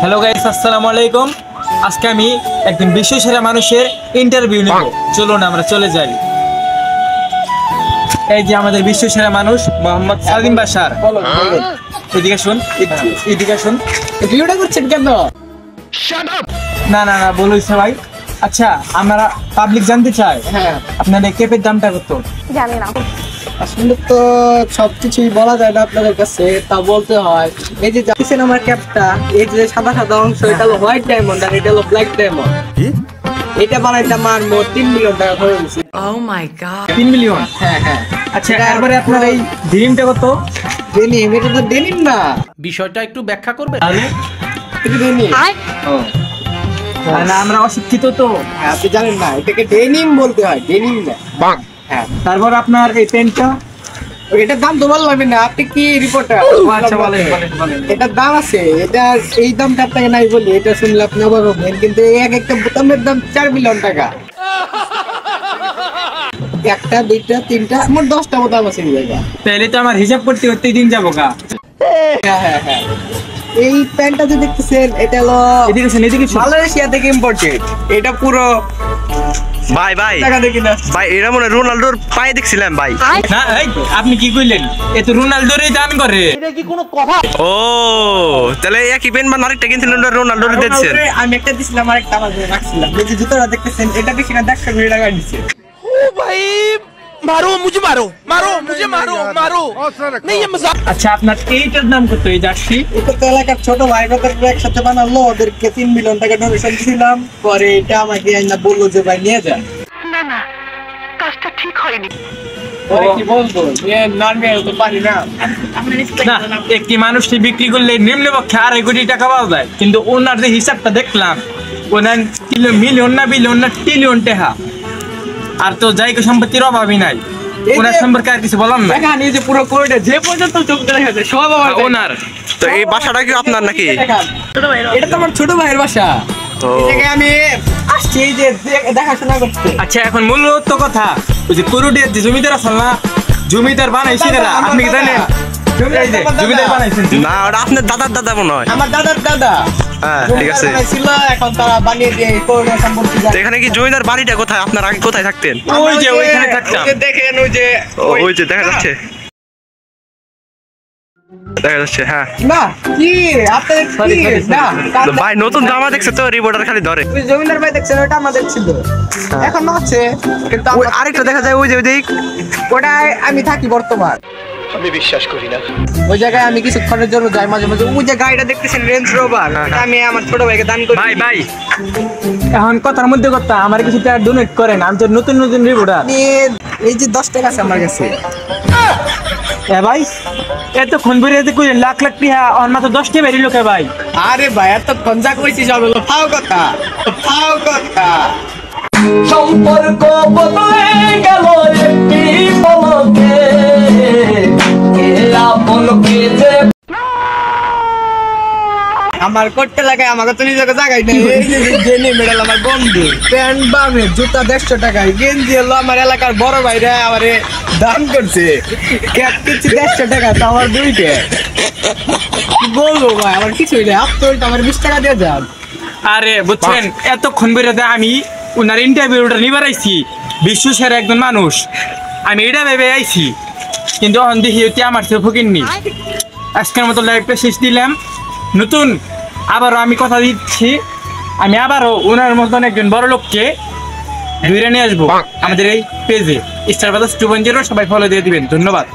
Hello guys, আসসালামু আলাইকুম। আজকে আমি একজন বিশ্বসেরা মানুষের ইন্টারভিউ নেব। চলুন আমরা চলে যাই। এই যে আমাদের বিশ্বসেরা মানুষ মোহাম্মদ সালিম বাশার। এদিকে শুন, এদিকে শুন। ভিডিওটা করছেন কেন? না না না, বলুইছে ভাই। আচ্ছা, আমরা পাবলিক জানতে চাই হ্যাঁ, আপনাদের ক্যাপের দামটা কত? জানি না। আসলে তো সবকিছুই বলা যায় না আপনাদের কাছে, তা বলতে হয়। এই যে দেখছেন আমার ক্যাপটা, এই যে সাদা সাদা অংশ, এটা হলো হোয়াইট ডায়মন্ড আর এটা হলো ব্ল্যাক ডায়মন্ড। এটা বানাইতে আমার মোট 3 মিলিয়ন টাকা খরচ হয়েছে। Oh my god. 3 মিলিয়ন? হ্যাঁ হ্যাঁ। আচ্ছা, এরপরে আপনার এই ড্রিমটা কত? ডেনিম, এটা তো ডেনিম না। বিষয়টা একটু ব্যাখ্যা করবে? তাহলে এটা ডেনিম। ও না, আমরা অশিক্ষিত তো। হ্যাঁ, আপনি জানেন না, এটাকে ডেনিম বলতে হয়, ডেনিম না। হ্যাঁ, তারপর আপনার এই পেনটা? এটার দাম তো বললাম না, আপনি কি রিপোর্টার? আচ্ছা, বলেন বলেন বলেন। এটার দাম আছে, এটা এই দামটা আপনাকে নাই বলি, এটা শুনলে আপনি অবাক হবেন, কিন্তু এই এক একটা বোতামের দাম 4 মিলিয়ন টাকা। একটা, দুইটা, তিনটা, মোট 10টা বোতাম আছে এই জায়গা। তাহলে তো আমার হিসাব করতে করতেই দিন যাবো গা। হ্যাঁ হ্যাঁ হ্যাঁ। এই প্যান্টটা যে দেখতেছেন, এটা হলো এদিকে শুন, এদিকে শুন। মালয়েশিয়া থেকে ইম্পোর্টেড। এটা পুরো ভাই ভাই টাকা দিয়ে কিনা। ভাই এরা মনে হয় রোনাল্ডোর পায়ে দেখছিলাম ভাই। না, এই আপনি কি কইলেন? এ তো রোনালদোরই দান করে। ও তাহলে একই পেন বা আরেকটা কিনছিলেন রোনাল্ডোর দিচ্ছেন। আমি একটা দিছিলাম, আরেকটা আমার জন্য রাখছিলাম। এই যে জুতোটা দেখতেছেন, এটা বেশি না 150 টাকা নিচ্ছে। আচ্ছা, আপনার এইটার দাম কত? এই জার্সি? এটা তো এলাকার ছোট ভাই কত একসাথে বানালো, ওদেরকে 3 মিলিয়ন টাকা ডোনেশন দিয়েছিলাম। পরে এটা আমাকে আইনা বললো যে ভাই নিয়ে যান। পরে কি বলবো, না নিয়ে তো পারি না। না, একটি মানুষটি বিক্রি করলে নিম্নপক্ষে 2.5 কোটি টাকা পাওয়া যায়, কিন্তু ওনার যে হিসাবটা দেখলাম, ওনার মিলিয়ন না বিলিয়ন না ট্রিলিয়ন টাকা। আর তো জায়গা সম্পত্তির অভাবই নাই। ওনার সম্পর্কে আর কিছু বললাম না। দেখেন, এই যে পুরো কোরিডোর যে পর্যন্ত চোখ দেখা যাচ্ছে সব আমার ওনার তো এই বাসাটা কি আপনার নাকি? এটা তো আমার ছোট ভাইয়ের বাসা। ও এই জায়গায় আমি আসছি এই যে দেখাশোনা করতে। আচ্ছা, এখন মূলত কথা, ওই যে কুরুডিয়ার যে জমিদার আছেন না, জমিদার বানাইছি তারা, আপনি কি জানেন? এই যে জমিদার বানাইছেন। না, ওটা আপনার দাদার দাদা মনে হয়। আমার দাদার দাদা। হ্যাঁ, ঠিক আছে। ছিল, এখন তারা বানিয়ে দিয়ে কোরিডোর সম্পর্কে তো এখানে কি জমিদার বাড়িটা কোথায়? আপনার আগে কোথায় থাকতেন? ওই যে ওইখানে থাকতাম। দেখেন, ওই যে ওই যে দেখা যাচ্ছে, দেখা যাচ্ছে। হ্যাঁ না কি আপনাদের কি না তো ভাই নতুন জামা দেখছে তো রিপোর্টার খালি ধরে। ওই জমিদার ভাই দেখছেন, ওটা আমাদের ছিল, এখন আছে, কিন্তু ওই আরেকটা দেখা যায় ওই যে ওই দিক। ওটাই আমি থাকি বর্তমান। আমি বিশ্বাস করি না। ওই জায়গায় আমি কিছুক্ষণের জন্য যাই মাঝে মাঝে। ওই যে গাড়িটা দেখতেছেন, রেঞ্জ রোভার, এটা আমি আমার ছোট ভাইকে দান করি। ভাই ভাই, এখন কথার মধ্যে কথা, আমার কিছু টাকা ডোনেট করেন, আমি তো নতুন নতুন রিপোর্টার। এই যে 10 টাকা আছে আমার কাছে। এ ভাই, এতক্ষণ বেরিয়ে কইলেন লাখ লাখ টাকা, আমার মাত্র 10 টাকা বেরিয়ে লোকে ভাই। আরে ভাই, এত খঞ্জা কইছি, সব হলো ফাও কথা, ফাও কথা। সম্পর্ক বদলে গেল একটি পলকে, কে আপন কে যে আমার করতে লাগায়, আমাকে তো নিজেকে জায়গায় নেই। এই যে জেনি মেডাল আমার বন্ধু, প্যান্ট বামে, জুতা 150 টাকায়, গেঞ্জি হলো আমার এলাকার বড় ভাইরা আমারে দান করছে। ক্যাপ কিনছি 150 টাকা, তো আমার 2টা। কি বলবো ভাই, আমার কিছুই নেই, আপনি আমার 20 টাকা দিয়ে যান। আরে বুঝছেন, এতক্ষণ বেরিয়ে আমি ওনার ইন্টারভিউটা নিবার আইছি। বিশ্বসেরা একজন মানুষ, আমি এটা ভেবে আইছি, কিন্তু এখন দেখি হচ্ছে আমার চেয়ে ফকিরনি। আজকের মতো লাইভটা শেষ দিলাম। নতুন আবারও আমি কথা দিচ্ছি, আমি আবারও ওনার মতন একজন বড় লোককে ধরে নিয়ে আসবো আমাদের এই পেজে স্টার বাজার 2.0। সবাই ফলো দিয়ে দিবেন। ধন্যবাদ।